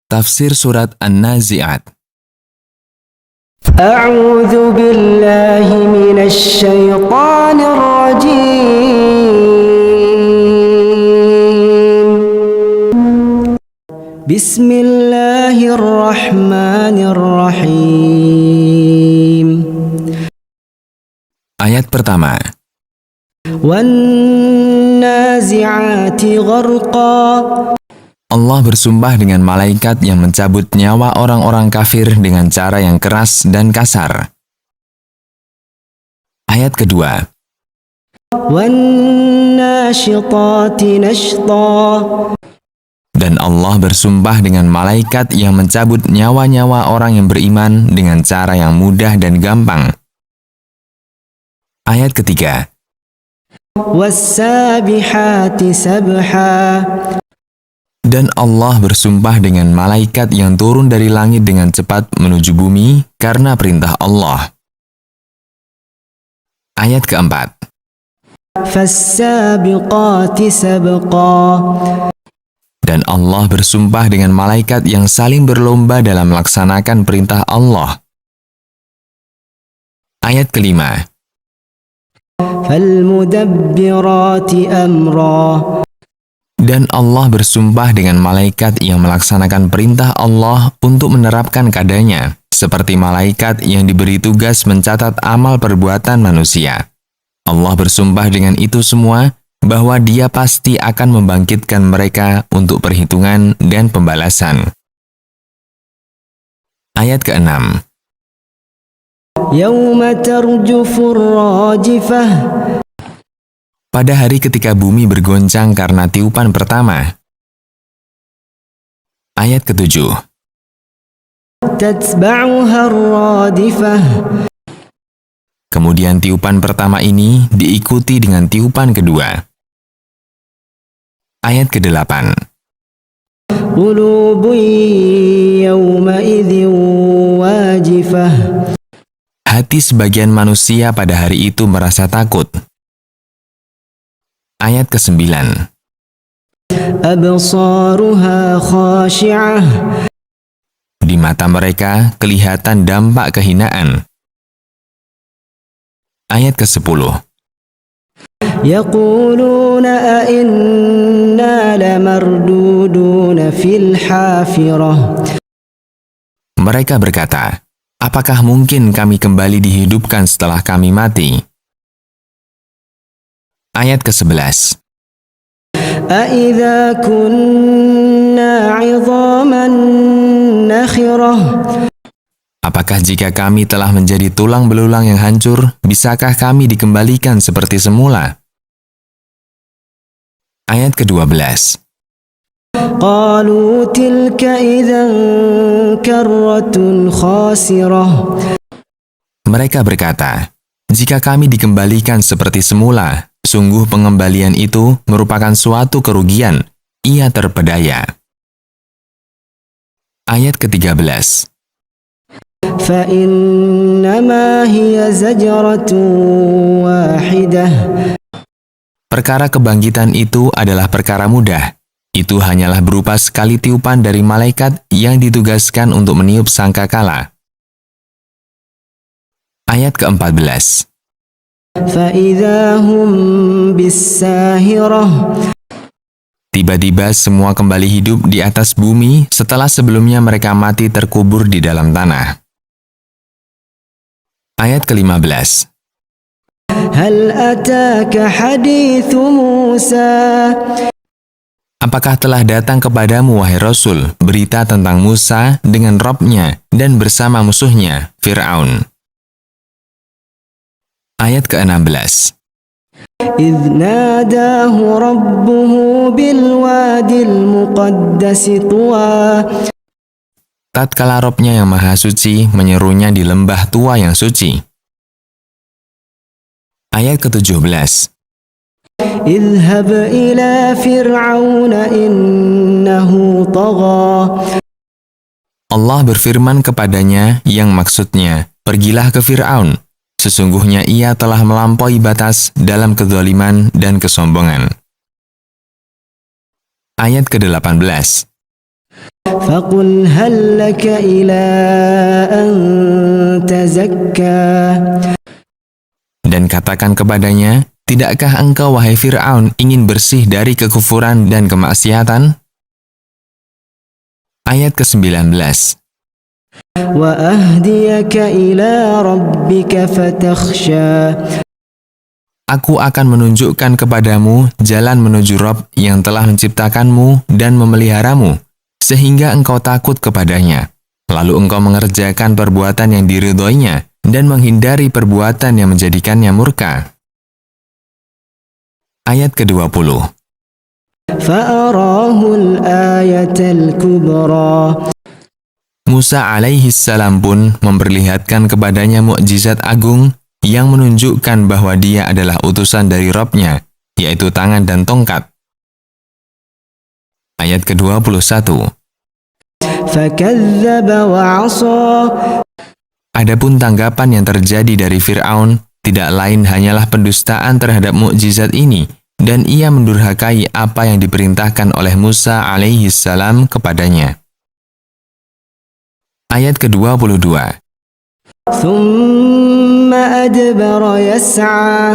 Tafsir Surat An-Nazi'at. A'udzu billahi minasy syaithanir rajim. Bismillahirrahmanirrahim. Ayat pertama. Wan nazi'ati gharqa. Allah bersumpah dengan malaikat yang mencabut nyawa orang-orang kafir dengan cara yang keras dan kasar. Ayat kedua. Wan nashitati nashta. Dan Allah bersumpah dengan malaikat yang mencabut nyawa-nyawa orang yang beriman dengan cara yang mudah dan gampang. Ayat ketiga. Was-sabihati sabha. Dan Allah bersumpah dengan malaikat yang turun dari langit dengan cepat menuju bumi karena perintah Allah. Ayat keempat. Fas-sabiqati sabqa. Dan Allah bersumpah dengan malaikat yang saling berlomba dalam melaksanakan perintah Allah. Ayat kelima. Fal-mudabbirati amra. Dan Allah bersumpah dengan malaikat yang melaksanakan perintah Allah untuk menerapkan keadaannya, seperti malaikat yang diberi tugas mencatat amal perbuatan manusia. Allah bersumpah dengan itu semua bahwa Dia pasti akan membangkitkan mereka untuk perhitungan dan pembalasan. Ayat ke-6. Yauma tarjufur rajifah. Pada hari ketika bumi bergoncang karena tiupan pertama. Ayat ke-7. Tatba'uha ar-radifah. Kemudian tiupan pertama ini diikuti dengan tiupan kedua. Ayat ke-8. Qulubun yawma idzin wajifah. Hati sebagian manusia pada hari itu merasa takut. Ayat ke-9. Absaruha khashi'ah. Di mata mereka kelihatan dampak kehinaan. Ayat ke-10. Yaquluna a inna lamarduduna fil hafirah. Mereka berkata, apakah mungkin kami kembali dihidupkan setelah kami mati? Ayat ke-11. A'idza kunna 'idhaman nakhirah. Apakah jika kami telah menjadi tulang belulang yang hancur, bisakah kami dikembalikan seperti semula? Ayat ke-12. Qalu tilka idzan karratun khasirah. Mereka berkata, jika kami dikembalikan seperti semula, sungguh pengembalian itu merupakan suatu kerugian, ia terpedaya. Ayat ke-13. فَإِنَّمَا هِيَ زَجْرَةٌ وَاحِدَةٌ. Perkara kebangkitan itu adalah perkara mudah. Itu hanyalah berupa sekali tiupan dari malaikat yang ditugaskan untuk meniup sangkakala. Ayat ke-14. فَإِذَا هُمْ بِالسَّاهِرَةِ. Tiba-tiba semua kembali hidup di atas bumi setelah sebelumnya mereka mati terkubur di dalam tanah. Ayat ke-15. هَلْ أَتَاكَ حَدِيثُ مُوسَى. Apakah telah datang kepadamu, wahai Rasul, berita tentang Musa dengan Rabb-nya dan bersama musuhnya, Fir'aun? Ayat ke-16. إِذْ نَادَاهُ رَبُّهُ بِالْوَادِ الْمُقَدَّسِ طُوًى. Tatkala Rabb-nya yang Maha Suci menyerunya di lembah tua yang suci. Ayat ke-17. اذهب إلى فرعون إنه طغى. Allah berfirman kepadanya yang maksudnya, pergilah ke Fir'aun. Sesungguhnya ia telah melampaui batas dalam kezaliman dan kesombongan. Ayat ke-18. فقل هل لك إلى أن تزكى Dan katakan kepadanya, tidakkah engkau, wahai Fir'aun, ingin bersih dari kekufuran dan kemaksiatan? Ayat ke-19. وأهديك إلى ربك فتخشى Aku akan menunjukkan kepadamu jalan menuju Rabb yang telah menciptakanmu dan memeliharamu, sehingga engkau takut kepadanya. Lalu engkau mengerjakan perbuatan yang diridhoinya dan menghindari perbuatan yang menjadikannya murka. Ayat ke-20. فأراه الآية الكبرى Musa alaihi salam pun memperlihatkan kepadanya mukjizat agung yang menunjukkan bahwa dia adalah utusan dari Rabb-Nya, yaitu tangan dan tongkat. Ayat ke-21. فكذب وعصى Adapun tanggapan yang terjadi dari Fir'aun tidak lain hanyalah pendustaan terhadap mukjizat ini, dan ia mendurhakai apa yang diperintahkan oleh Musa alaihi salam kepadanya. Ayat ke-22. ثم أدبر يسعى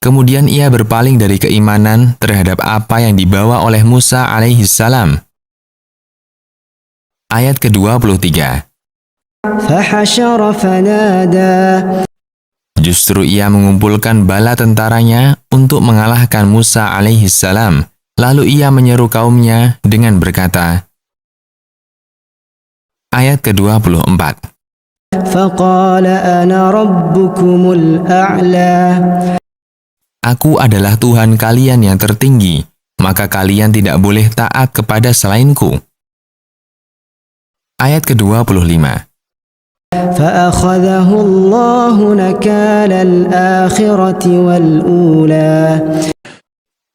Kemudian ia berpaling dari keimanan terhadap apa yang dibawa oleh Musa alaihi salam. Ayat ke-23. فحشر فنادى Justru ia mengumpulkan bala tentaranya untuk mengalahkan Musa alaihi salam. Lalu ia menyeru kaumnya dengan berkata, ayat ke-24. فقال أنا ربكم الأعلى Aku adalah Tuhan kalian yang tertinggi, maka kalian tidak boleh taat kepada selainku. Ayat ke-25. فأخذه الله نكال الآخرة والأولى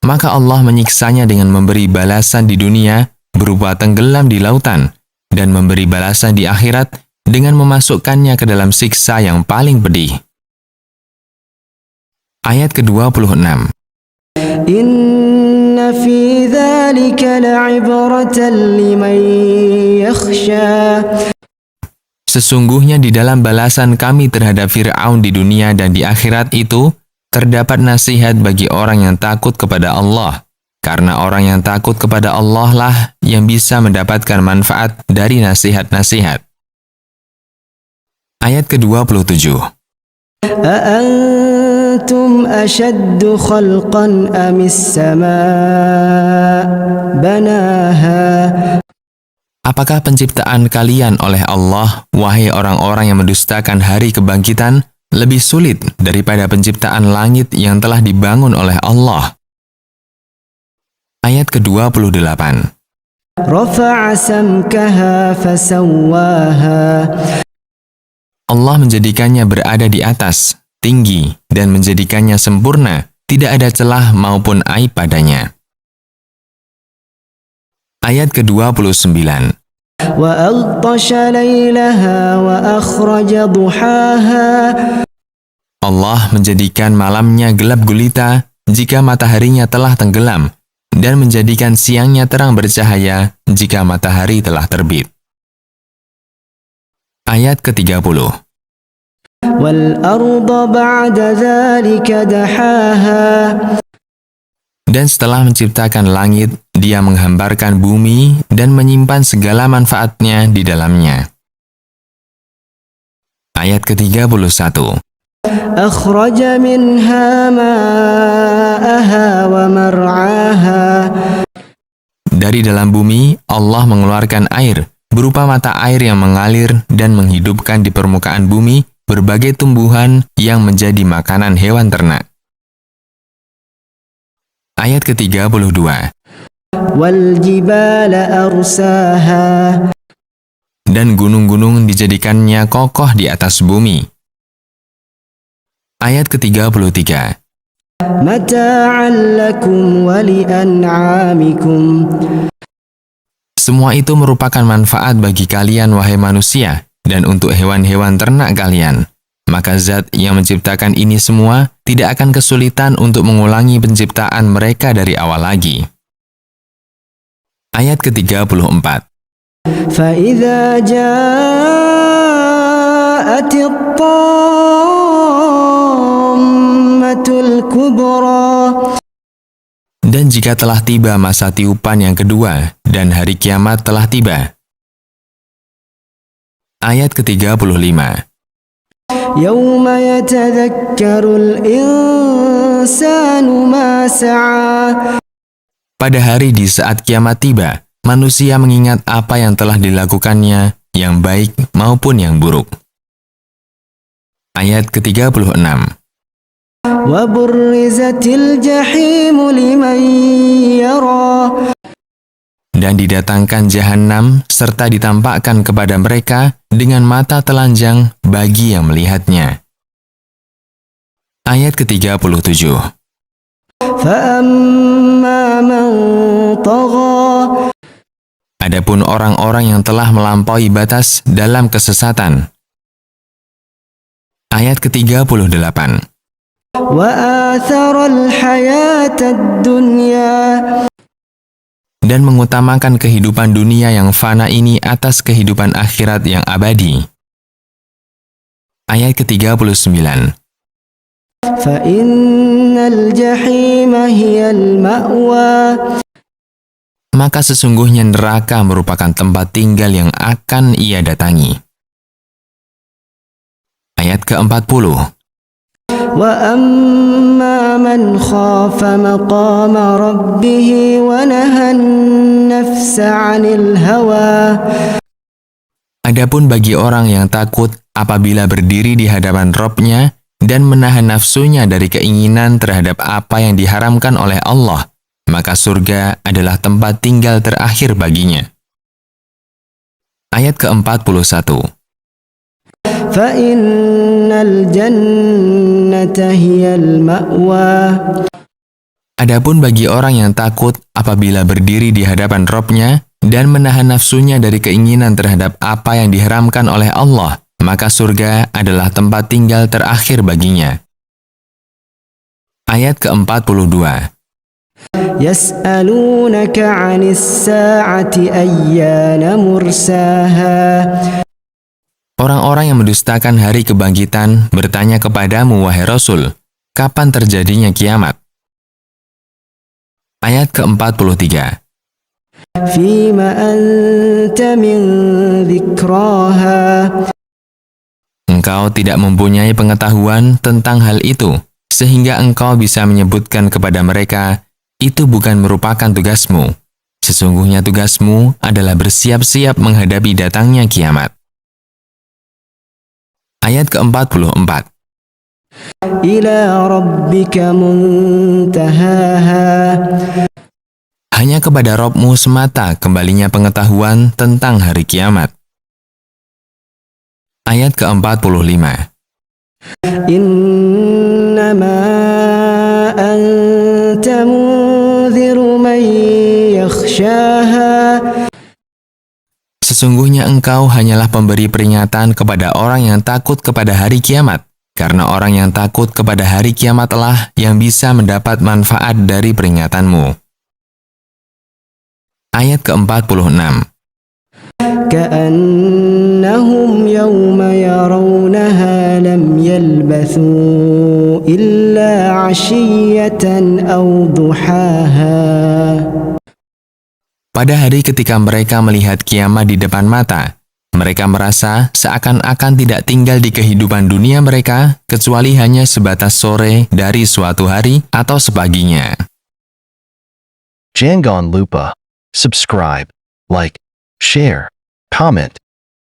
Maka Allah menyiksanya dengan memberi balasan di dunia berupa tenggelam di lautan, dan memberi balasan di akhirat dengan memasukkannya ke dalam siksa yang paling pedih. Ayat ke-26. إن في ذلك لعبرة لمن يخشى Sesungguhnya di dalam balasan kami terhadap Fir'aun di dunia dan di akhirat itu, terdapat nasihat bagi orang yang takut kepada Allah. Karena orang yang takut kepada Allah lah yang bisa mendapatkan manfaat dari nasihat-nasihat. Ayat ke-27. أأنتم أشد خلقا أم السماء بناها Apakah penciptaan kalian oleh Allah, wahai orang-orang yang mendustakan hari kebangkitan, lebih sulit daripada penciptaan langit yang telah dibangun oleh Allah? Ayat ke-28. رفع سمكها فسواها Allah menjadikannya berada di atas, tinggi, dan menjadikannya sempurna, tidak ada celah maupun aib padanya. Ayat ke-29. وأغطش ليلها وأخرج ضحاها Allah menjadikan malamnya gelap gulita jika mataharinya telah tenggelam, dan menjadikan siangnya terang bercahaya jika matahari telah terbit. Ayat ke-30. والأرض بعد ذلك دحاها Dan setelah menciptakan langit, dia menghamparkan bumi dan menyimpan segala manfaatnya di dalamnya. Ayat ke-31. أخرج منها ماءها ومرعاها Dari dalam bumi, Allah mengeluarkan air, berupa mata air yang mengalir dan menghidupkan di permukaan bumi berbagai tumbuhan yang menjadi makanan hewan ternak. Ayat ke-32. والجبال أرساها Dan gunung-gunung dijadikannya kokoh di atas bumi. Ayat ke-33. متاعا لكم ولأنعامكم Semua itu merupakan manfaat bagi kalian, wahai manusia, dan untuk hewan-hewan ternak kalian. Maka zat yang menciptakan ini semua tidak akan kesulitan untuk mengulangi penciptaan mereka dari awal lagi. Ayat ke-34. فإذا جاءت الطامة الكبرى Dan jika telah tiba masa tiupan yang kedua, dan hari kiamat telah tiba. Ayat ke-35. يوم يتذكر الإنسان ما سعى Pada hari di saat kiamat tiba, manusia mengingat apa yang telah dilakukannya, yang baik maupun yang buruk. Ayat ke-36. وبرزت الجحيم لمن يرى Dan didatangkan jahanam serta ditampakkan kepada mereka dengan mata telanjang bagi yang melihatnya. Ayat ke-37. فأما من طغى Adapun orang-orang yang telah melampaui batas dalam kesesatan. Ayat ke-38. وآثر الحياة الدنيا Dan mengutamakan kehidupan dunia yang fana ini atas kehidupan akhirat yang abadi. Ayat ke-39. فإن الجحيم هي المأوى Maka sesungguhnya neraka merupakan tempat tinggal yang akan ia datangi. Ayat ke-40. وأما من خاف مقام ربه ونهى النفس عن الهوى Adapun bagi orang yang takut apabila berdiri di hadapan Rabb-Nya dan menahan nafsunya dari keinginan terhadap apa yang diharamkan oleh Allah, maka surga adalah tempat tinggal terakhir baginya. Ayat ke-41. فإن الجنة هي المأوى Adapun bagi orang yang takut apabila berdiri di hadapan Rabb-Nya dan menahan nafsunya dari keinginan terhadap apa yang diharamkan oleh Allah, maka surga adalah tempat tinggal terakhir baginya. Ayat ke-42. يسألونك عن الساعة أيان مرساها Orang-orang yang mendustakan hari kebangkitan bertanya kepadamu, wahai Rasul, kapan terjadinya kiamat? Ayat ke-43. فيما أنت من ذكراها Engkau tidak mempunyai pengetahuan tentang hal itu, sehingga engkau bisa menyebutkan kepada mereka, itu bukan merupakan tugasmu. Sesungguhnya tugasmu adalah bersiap-siap menghadapi datangnya kiamat. Ayat ke-44. إلى ربك منتهاها Hanya kepada Rabb-Mu semata kembalinya pengetahuan tentang hari kiamat. Ayat ke-45. إنما أنت منذر من يخشاها Sesungguhnya engkau hanyalah pemberi peringatan kepada orang yang takut kepada hari kiamat, karena orang yang takut kepada hari kiamatlah yang bisa mendapat manfaat dari peringatanmu. Ayat ke-46. كأنهم يوم يرونها لم يلبثوا إلا عشية أو ضحاها Pada hari ketika mereka melihat kiamat di depan mata, mereka merasa seakan-akan tidak tinggal di kehidupan dunia mereka, kecuali hanya sebatas sore dari suatu hari atau sepaginya. Jangan lupa subscribe, like, share, comment.